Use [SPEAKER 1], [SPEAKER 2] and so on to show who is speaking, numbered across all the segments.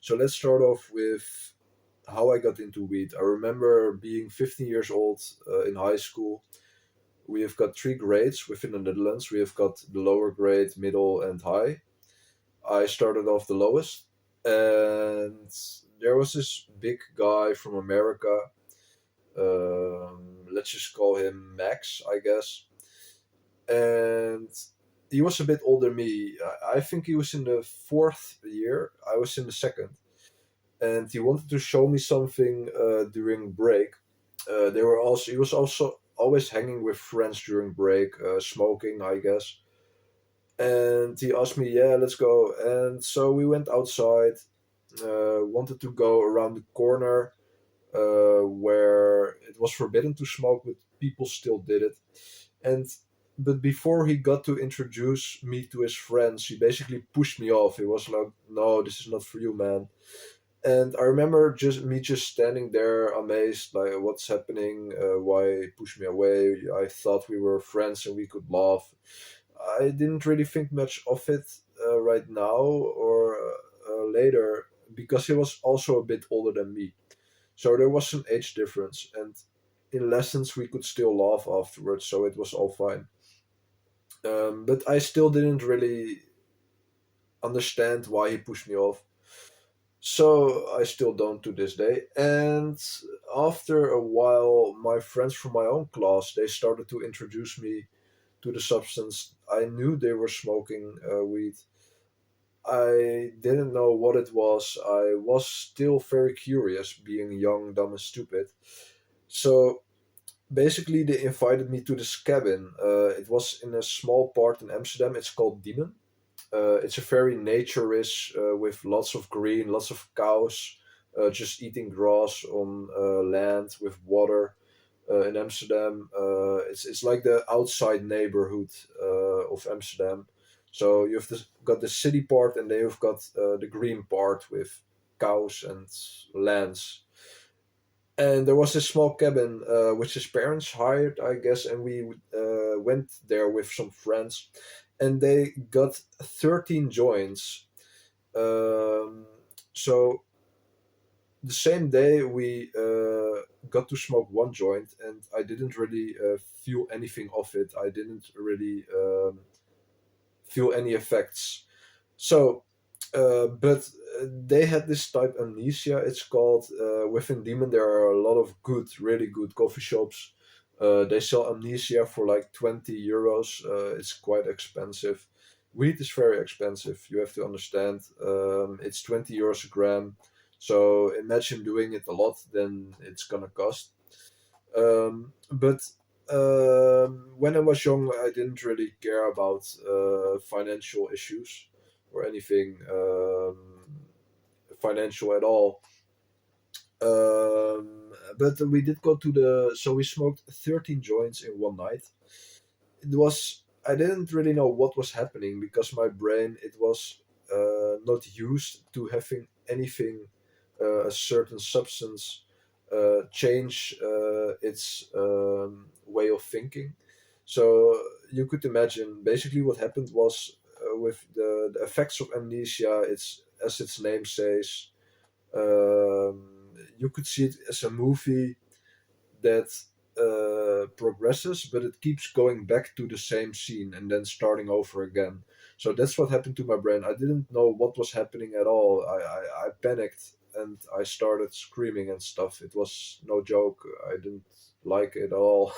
[SPEAKER 1] So let's start off with how I got into weed. I remember being 15 years old in high school. We have got three grades within the Netherlands. We have got the lower grade, middle, and high. I started off the lowest, and there was this big guy from America. Let's just call him Max, I guess. And he was a bit older than me. I think he was in the fourth year. I was in the second, and he wanted to show me something during break. They were also He was also always hanging with friends during break, smoking, I guess. And he asked me, "Yeah, let's go." And so we went outside. Wanted to go around the corner where it was forbidden to smoke, but people still did it. And but before he got to introduce me to his friends, he basically pushed me off. He was like, "No, this is not for you, man." And I remember just standing there amazed, like, what's happening? Why push me away? I thought we were friends and we could laugh. I didn't really think much of it right now or later, because he was also a bit older than me. So there was some age difference, and in lessons we could still laugh afterwards, so it was all fine. But I still didn't really understand why he pushed me off. So I still don't to this day. And after a while, my friends from my own class, they started to introduce me to the substance. I knew they were smoking weed. I didn't know what it was. I was still very curious, being young, dumb, and stupid. So basically, they invited me to this cabin. It was in a small part in Amsterdam. It's called Diemen. It's a very nature-ish, with lots of green, lots of cows, just eating grass on land with water. In Amsterdam, it's like the outside neighborhood of Amsterdam. So got the city part, and then you've got the green part with cows and lands. And there was this small cabin which his parents hired, I guess, and we went there with some friends, and they got 13 joints. Um, so the same day we got to smoke one joint, and I didn't really feel anything of it. I didn't really feel any effects. So, but they had this type amnesia. It's called within Demon. There are a lot of good, really good coffee shops. They sell amnesia for like 20 euros. It's quite expensive. Weed is very expensive. You have to understand. It's 20 euros a gram. So imagine doing it a lot, then it's gonna cost. But when I was young, I didn't really care about financial issues or anything financial at all. But we did go to so we smoked 13 joints in one night. It was, I didn't really know what was happening, because my brain, it was not used to having anything, a certain substance, change its way of thinking. So you could imagine, basically what happened was, with the effects of amnesia, it's as its name says, you could see it as a movie that progresses, but it keeps going back to the same scene and then starting over again. So that's what happened to my brain. I didn't know what was happening at all. I panicked and I started screaming and stuff. It was no joke. I didn't like it at all.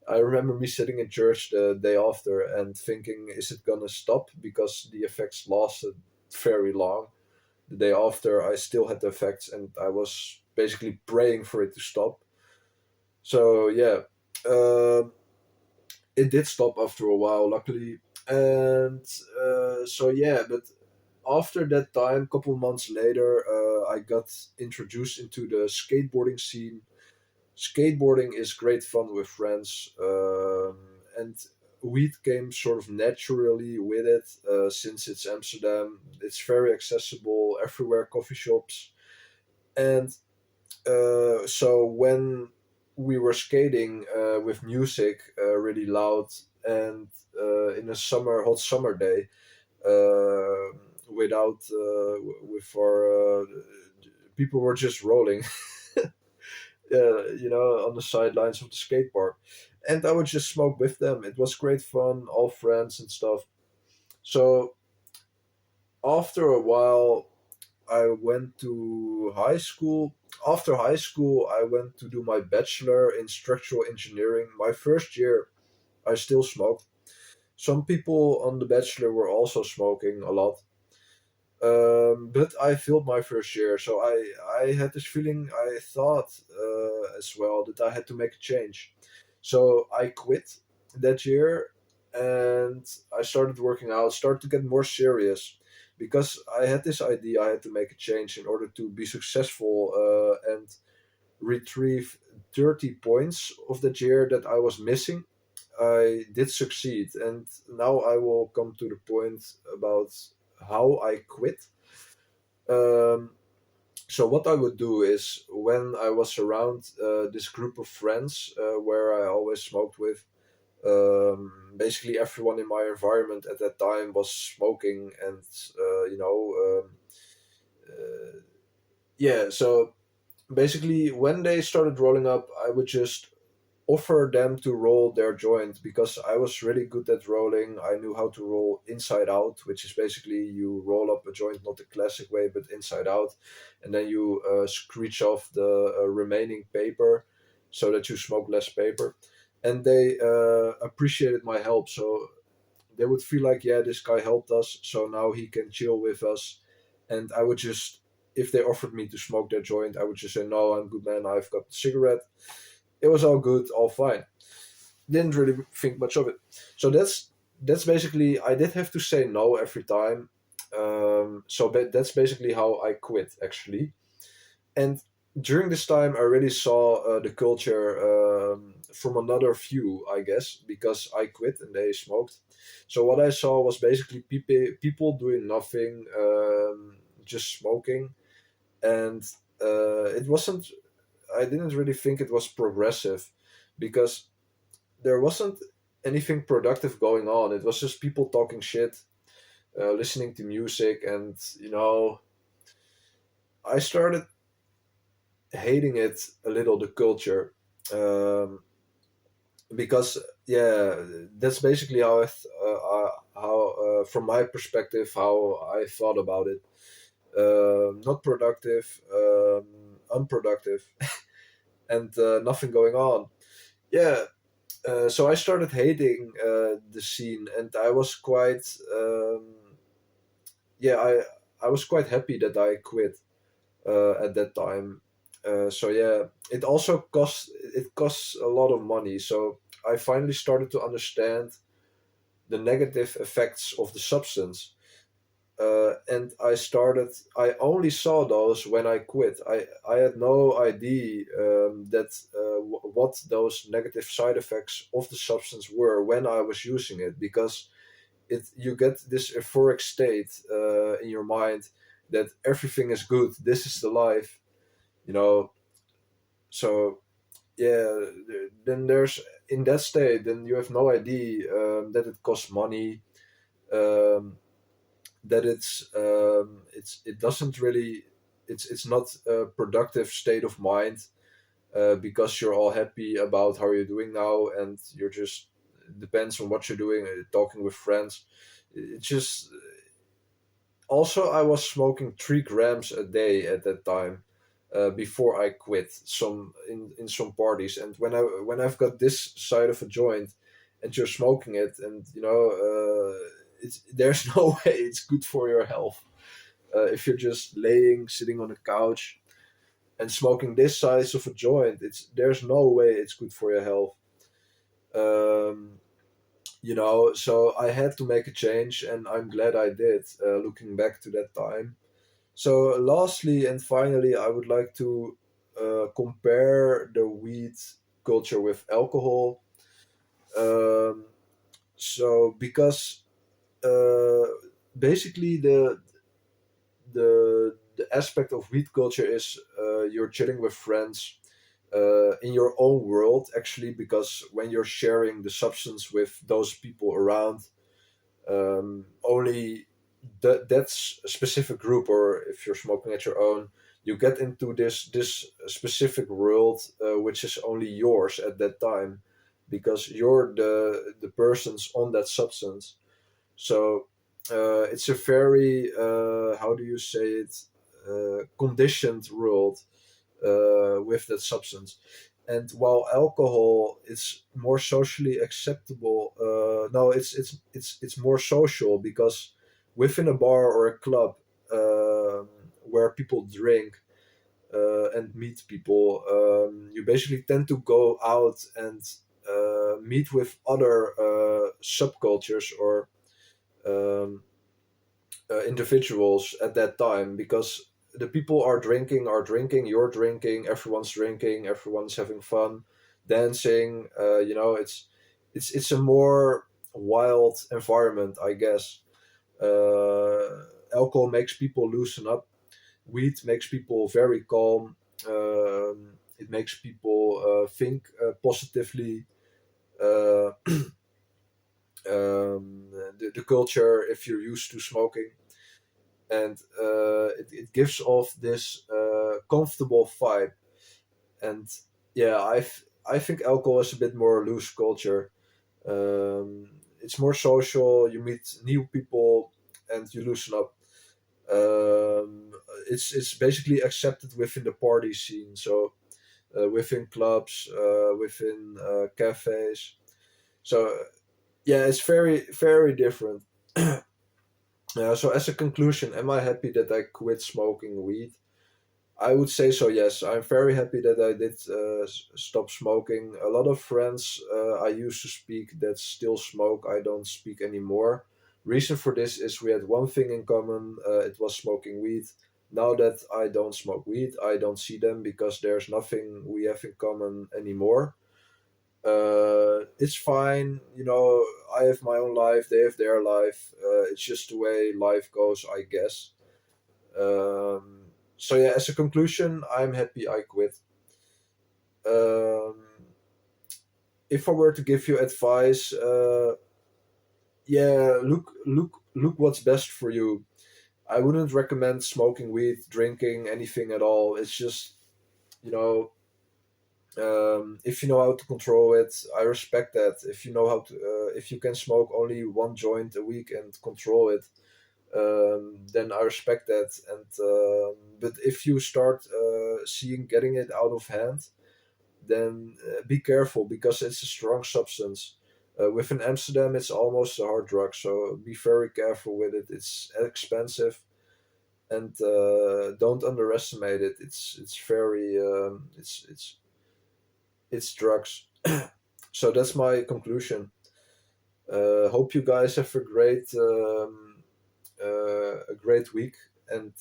[SPEAKER 1] I remember me sitting in church the day after and thinking, is it gonna stop? Because the effects lasted very long. The day after, I still had the effects, and I was basically praying for it to stop. So yeah, um it did stop after a while, luckily. And so yeah, but after that time, couple months later, I got introduced into the skateboarding scene. Skateboarding is great fun with friends, and weed came sort of naturally with it, since it's Amsterdam. It's very accessible everywhere, coffee shops. And so when we were skating with music really loud, and in a hot summer day, uh, without with our people were just rolling, on the sidelines of the skate park, and I would just smoke with them. It was great fun, all friends and stuff. So after a while, I went to high school. After high school, I went to do my bachelor in structural engineering. My first year, I still smoked. Some people on the bachelor were also smoking a lot. But I failed my first year, so I had this feeling. I thought as well that I had to make a change, so I quit that year, and I started working out. Started to get more serious because I had this idea. I had to make a change in order to be successful and retrieve 30 points of that year that I was missing. I did succeed, and now I will come to the point about how I quit. Um, so what I would do is when I was around this group of friends where I always smoked with, basically everyone in my environment at that time was smoking, and uh, yeah. So basically, when they started rolling up, I would just offer them to roll their joint because I was really good at rolling. I knew how to roll inside out, which is basically you roll up a joint not the classic way, but inside out, and then you screech off the remaining paper so that you smoke less paper. And they appreciated my help, so they would feel like, yeah, this guy helped us, so now he can chill with us. And I would just, if they offered me to smoke their joint, I would just say, no, I'm good, man. I've got the cigarette. It was all good, all fine. Didn't really think much of it. So that's basically, I did have to say no every time. That's basically how I quit actually. And during this time, I really saw the culture from another view, I guess, because I quit and they smoked. So what I saw was basically people doing nothing, just smoking, and it wasn't. I didn't really think it was progressive because there wasn't anything productive going on. It was just people talking shit, listening to music, and I started hating it a little, the culture, um, because yeah, that's basically how from my perspective how I thought about it. Not productive, unproductive, and nothing going on. Yeah, so I started hating the scene, and I was quite yeah I was quite happy that I quit at that time. So yeah, it costs a lot of money. So I finally started to understand the negative effects of the substance. And I only saw those when I quit. I had no idea what those negative side effects of the substance were when I was using it, because you get this euphoric state in your mind that everything is good, this is the life, you know. So yeah, then there's, in that state, then you have no idea that it costs money, um, that it doesn't really, it's not a productive state of mind, because you're all happy about how you're doing now, and you're just, it depends on what you're doing, talking with friends. It just, also I was smoking 3 grams a day at that time, before I quit some in some parties. And when I've got this side of a joint and you're smoking it, and it's, there's no way it's good for your health. If you're just sitting on a couch and smoking this size of a joint, there's no way it's good for your health. Um, so I had to make a change, and I'm glad I did. Looking back to that time. So, lastly and finally, I would like to compare the weed culture with alcohol. Um, because uh, basically the aspect of weed culture is you're chilling with friends in your own world, actually, because when you're sharing the substance with those people around, only specific group, or if you're smoking at your own, you get into this specific world, which is only yours at that time, because you're the persons on that substance. So it's a very how do you say it, conditioned world with that substance. And while alcohol is more socially acceptable, no, it's more social, because within a bar or a club, where people drink and meet people, you basically tend to go out and meet with other subcultures, or um, individuals at that time, because the people are drinking, you're drinking, everyone's having fun, dancing. It's a more wild environment, I guess. Alcohol makes people loosen up. Weed makes people very calm. It makes people think positively. Uh, the culture, if you're used to smoking, and it gives off this comfortable vibe. And yeah, I think alcohol is a bit more loose culture. It's more social. You meet new people and you loosen up. It's basically accepted within the party scene. So within clubs, within cafes. So yeah, it's very very different. So as a conclusion, am I happy that I quit smoking weed? I would say so. Yes, I'm very happy that I did stop smoking. A lot of friends I used to speak that still smoke, I don't speak anymore. Reason for this is we had one thing in common. It was smoking weed. Now that I don't smoke weed, I don't see them because there's nothing we have in common anymore. It's fine. I have my own life. They have their life. It's just the way life goes, I guess. So yeah, as a conclusion, I'm happy I quit. Um, if I were to give you advice, yeah, look what's best for you. I wouldn't recommend smoking weed, drinking anything at all. It's just, you know, if you know how to control it, I respect that. If you know how to, if you can smoke only one joint a week and control it, then I respect that. And but if you start seeing getting it out of hand, then be careful, because it's a strong substance. Within Amsterdam, it's almost a hard drug, so be very careful with it. It's expensive, and don't underestimate it. It's very it's drugs. So that's my conclusion. Hope you guys have a great week, and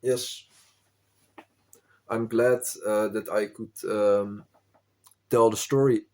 [SPEAKER 1] yes, I'm glad that I could tell the story.